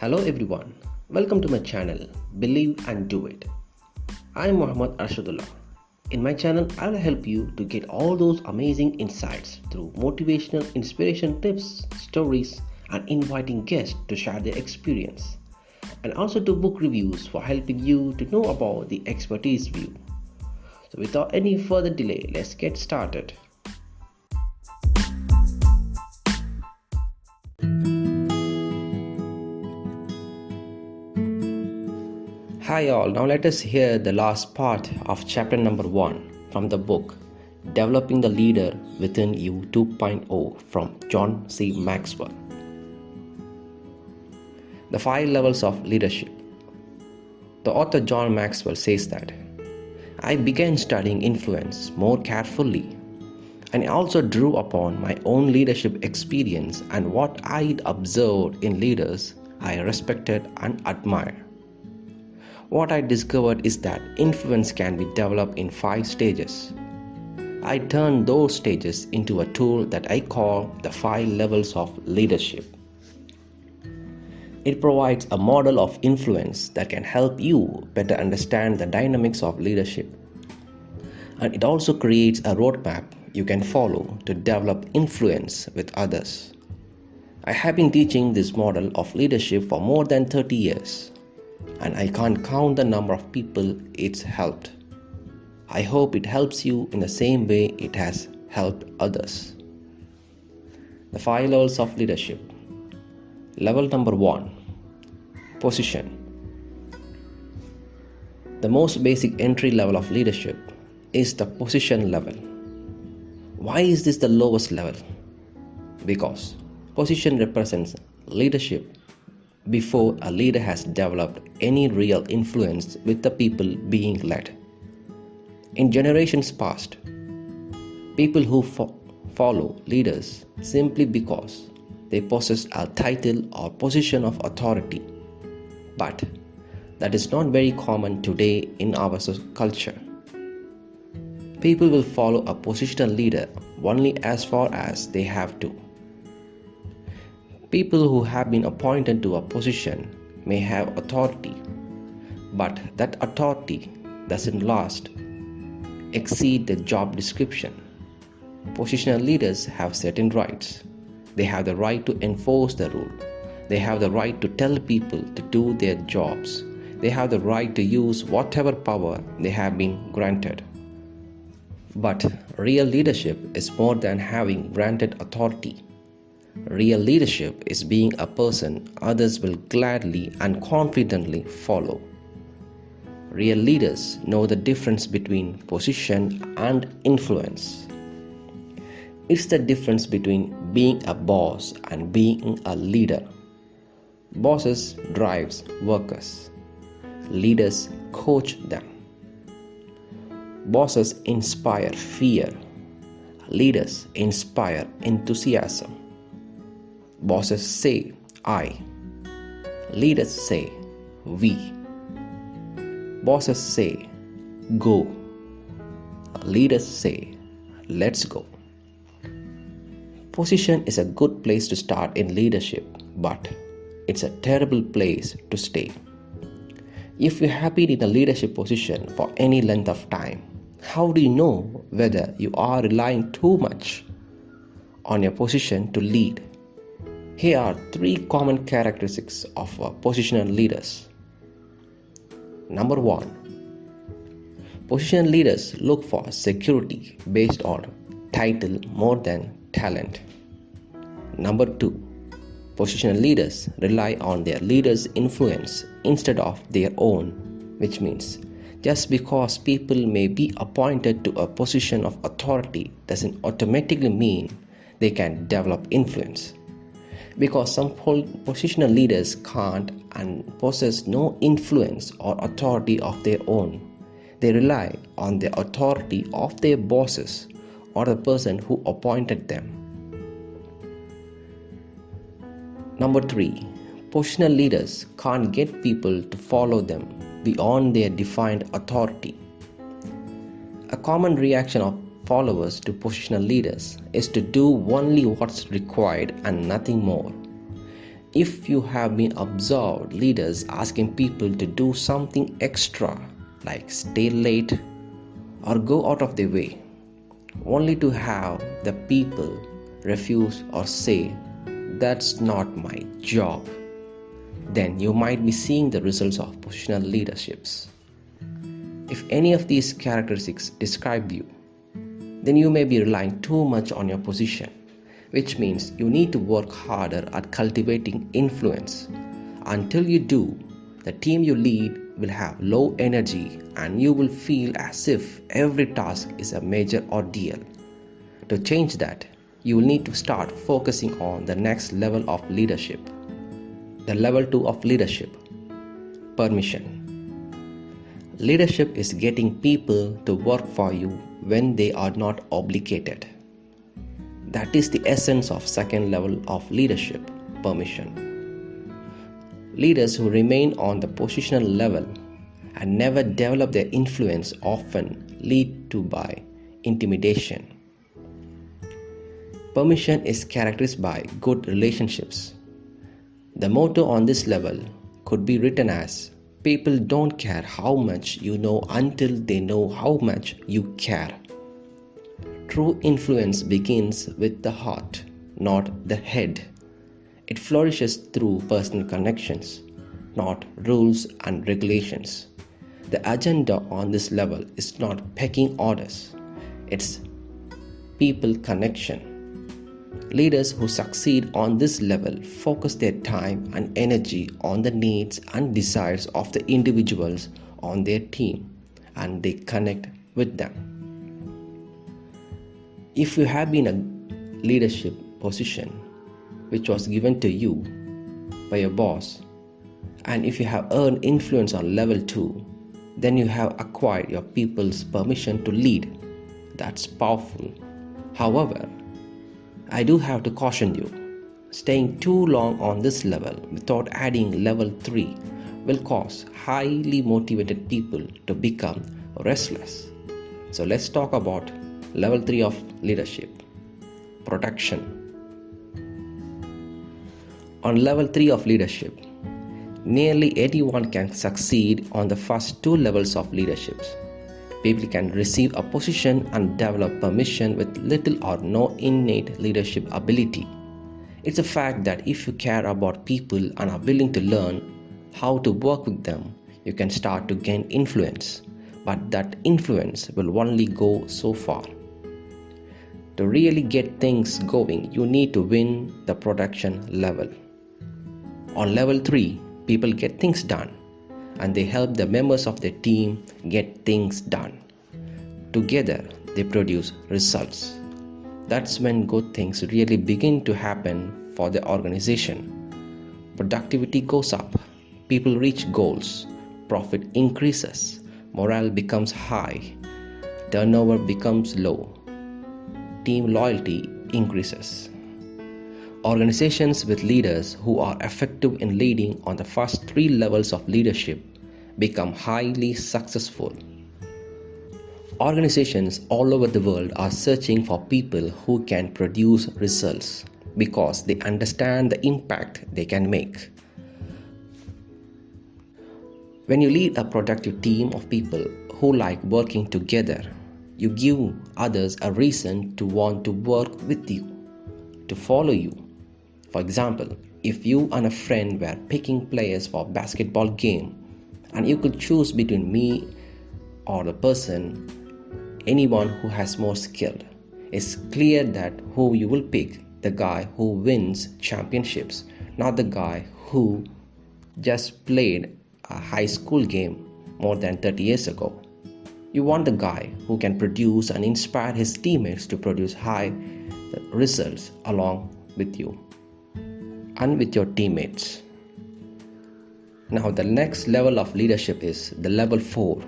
Hello everyone, welcome to my channel Believe and Do It. I am Muhammad Arshadullah. In my channel, I will help you to get all those amazing insights through motivational inspiration tips, stories, and inviting guests to share their experience, and also to book reviews for helping you to know about the expertise view. So without any further delay, let's get started. Hi all, now let us hear the last part of chapter number 1 from the book Developing the Leader Within You 2.0 from John C. Maxwell. The 5 levels of leadership. The author John Maxwell says that I began studying influence more carefully, and I also drew upon my own leadership experience and what I'd observed in leaders I respected and admired. What I discovered is that influence can be developed in 5 stages. I turned those stages into a tool that I call the 5 levels of leadership. It provides a model of influence that can help you better understand the dynamics of leadership. And it also creates a roadmap you can follow to develop influence with others. I have been teaching this model of leadership for more than 30 years. And I can't count the number of people it's helped. I hope it helps you in the same way it has helped others. The 5 levels of leadership. Level number 1. Position. The most basic entry level of leadership is the position level. Why is this the lowest level? Because position represents leadership before a leader has developed any real influence with the people being led. In generations past, people who follow leaders simply because they possess a title or position of authority. But that is not very common today in our culture. People will follow a positional leader only as far as they have to. People who have been appointed to a position may have authority, but that authority doesn't last, exceed the job description. Positional leaders have certain rights. They have the right to enforce the rule. They have the right to tell people to do their jobs. They have the right to use whatever power they have been granted. But real leadership is more than having granted authority. Real leadership is being a person others will gladly and confidently follow. Real leaders know the difference between position and influence. It's the difference between being a boss and being a leader. Bosses drives workers. Leaders coach them. Bosses inspire fear. Leaders inspire enthusiasm. Bosses say, I. Leaders say, we. Bosses say, go. Leaders say, let's go. Position is a good place to start in leadership, but it's a terrible place to stay. If you have been in a leadership position for any length of time, how do you know whether you are relying too much on your position to lead? Here are 3 common characteristics of positional leaders. Number 1. Positional leaders look for security based on title more than talent. Number 2. Positional leaders rely on their leaders' influence instead of their own, which means just because people may be appointed to a position of authority doesn't automatically mean they can develop influence. Because some positional leaders can't and possess no influence or authority of their own. They rely on the authority of their bosses or the person who appointed them. Number 3. Positional leaders can't get people to follow them beyond their defined authority. A common reaction of followers to positional leaders is to do only what's required and nothing more. If you have been observed leaders asking people to do something extra, like stay late or go out of their way, only to have the people refuse or say, "That's not my job," then you might be seeing the results of positional leaderships. If any of these characteristics describe you, then you may be relying too much on your position, which means you need to work harder at cultivating influence. Until you do, the team you lead will have low energy and you will feel as if every task is a major ordeal. To change that, you will need to start focusing on the next level of leadership. The level 2 of leadership, permission. Leadership is getting people to work for you when they are not obligated. That is the essence of second level of leadership, permission. Leaders who remain on the positional level and never develop their influence often lead to by intimidation. Permission is characterized by good relationships. The motto on this level could be written as, "People don't care how much you know until they know how much you care." True influence begins with the heart, not the head. It flourishes through personal connections, not rules and regulations. The agenda on this level is not pecking orders, it's people connection. Leaders who succeed on this level focus their time and energy on the needs and desires of the individuals on their team, and they connect with them. If you have been a leadership position which was given to you by your boss, and if you have earned influence on level 2, then you have acquired your people's permission to lead. That's powerful. However, I do have to caution you, staying too long on this level without adding level 3 will cause highly motivated people to become restless. So let's talk about level 3 of leadership, protection. On level 3 of leadership, nearly anyone can succeed on the first 2 levels of leadership. People can receive a position and develop permission with little or no innate leadership ability. It's a fact that if you care about people and are willing to learn how to work with them, you can start to gain influence, but that influence will only go so far. To really get things going, you need to win the protection level. On level 3, people get things done, and they help the members of their team get things done. Together, they produce results. That's when good things really begin to happen for the organization. Productivity goes up, people reach goals, profit increases, morale becomes high, turnover becomes low, team loyalty increases. Organizations with leaders who are effective in leading on the first 3 levels of leadership become highly successful. Organizations all over the world are searching for people who can produce results because they understand the impact they can make. When you lead a productive team of people who like working together, you give others a reason to want to work with you, to follow you. For example, if you and a friend were picking players for a basketball game and you could choose between me or the person, anyone who has more skill, it's clear that who you will pick, the guy who wins championships, not the guy who just played a high school game more than 30 years ago. You want the guy who can produce and inspire his teammates to produce high results along with you and with your teammates. Now the next level of leadership is the level 4,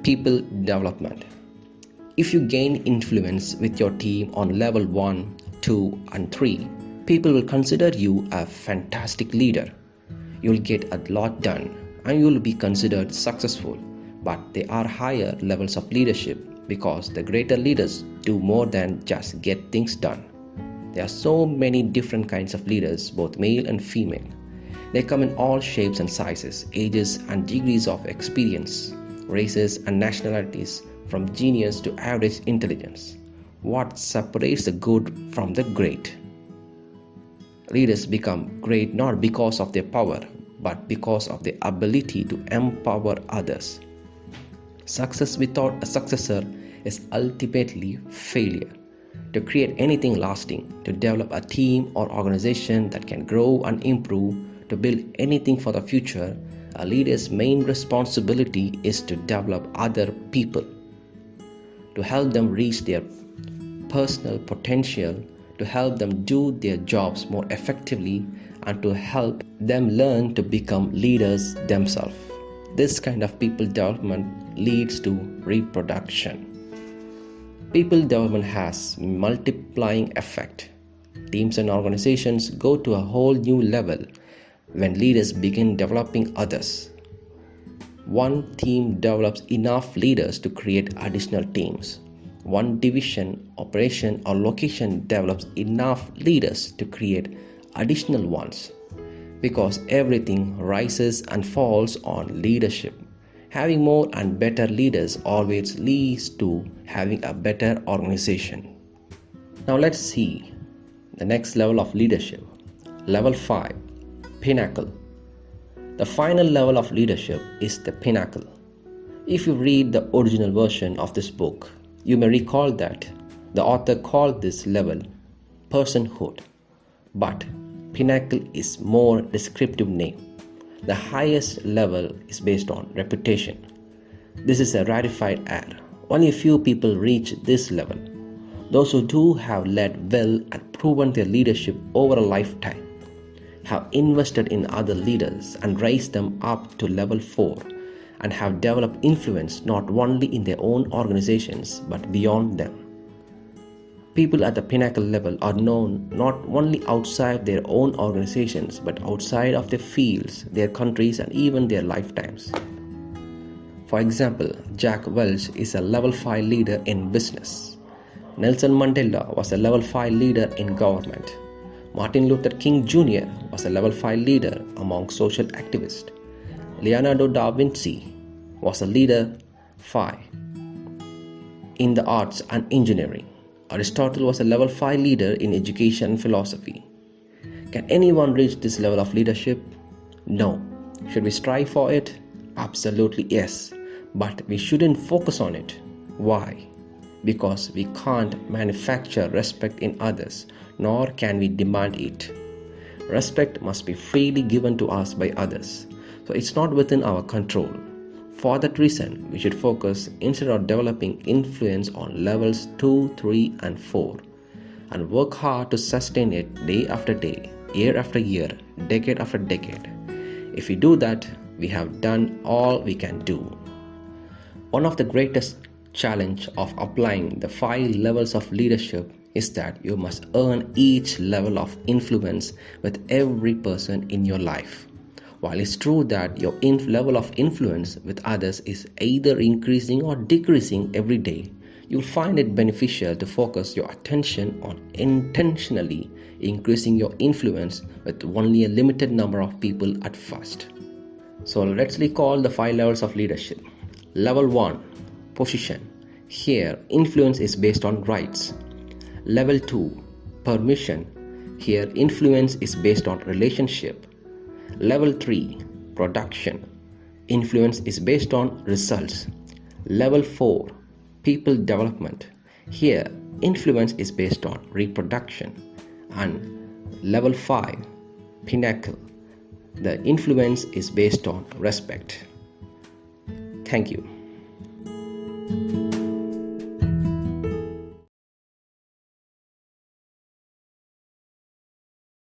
people development. If you gain influence with your team on level 1, 2 and 3, people will consider you a fantastic leader. You'll get a lot done and you'll be considered successful. But there are higher levels of leadership because the greater leaders do more than just get things done. There are so many different kinds of leaders, both male and female. They come in all shapes and sizes, ages and degrees of experience, races and nationalities, from genius to average intelligence. What separates the good from the great? Leaders become great not because of their power, but because of their ability to empower others. Success without a successor is ultimately failure. To create anything lasting, to develop a team or organization that can grow and improve, to build anything for the future, a leader's main responsibility is to develop other people, to help them reach their personal potential, to help them do their jobs more effectively, and to help them learn to become leaders themselves. This kind of people development leads to reproduction. People development has multiplying effect. Teams and organizations go to a whole new level when leaders begin developing others. One team develops enough leaders to create additional teams. One division, operation, or location develops enough leaders to create additional ones. Because everything rises and falls on leadership. Having more and better leaders always leads to having a better organization. Now let's see the next level of leadership. Level 5, Pinnacle. The final level of leadership is the pinnacle. If you read the original version of this book, you may recall that the author called this level personhood, but pinnacle is more descriptive name. The highest level is based on reputation. This is a rarefied air. Only a few people reach this level. Those who do have led well and proven their leadership over a lifetime, have invested in other leaders and raised them up to level 4, and have developed influence not only in their own organizations but beyond them. People at the pinnacle level are known not only outside their own organizations but outside of their fields, their countries, and even their lifetimes. For example, Jack Welch is a level 5 leader in business. Nelson Mandela was a level 5 leader in government. Martin Luther King Jr. was a level 5 leader among social activists. Leonardo da Vinci was a leader 5 in the arts and engineering. Aristotle was a level 5 leader in education and philosophy. Can anyone reach this level of leadership? No. Should we strive for it? Absolutely yes. But we shouldn't focus on it. Why? Because we can't manufacture respect in others, nor can we demand it. Respect must be freely given to us by others, so it's not within our control. For that reason, we should focus instead of developing influence on levels 2, 3, and 4, and work hard to sustain it day after day, year after year, decade after decade. If we do that, we have done all we can do. One of the greatest challenge of applying the 5 levels of leadership is that you must earn each level of influence with every person in your life. While it's true that your level of influence with others is either increasing or decreasing every day, you'll find it beneficial to focus your attention on intentionally increasing your influence with only a limited number of people at first. So let's recall the 5 levels of leadership. Level 1, position. Here, influence is based on rights. Level 2, permission. Here, influence is based on relationship. Level 3, production. Influence is based on results. Level 4, people development. Here, influence is based on reproduction. And level 5, pinnacle. The influence is based on respect. Thank you.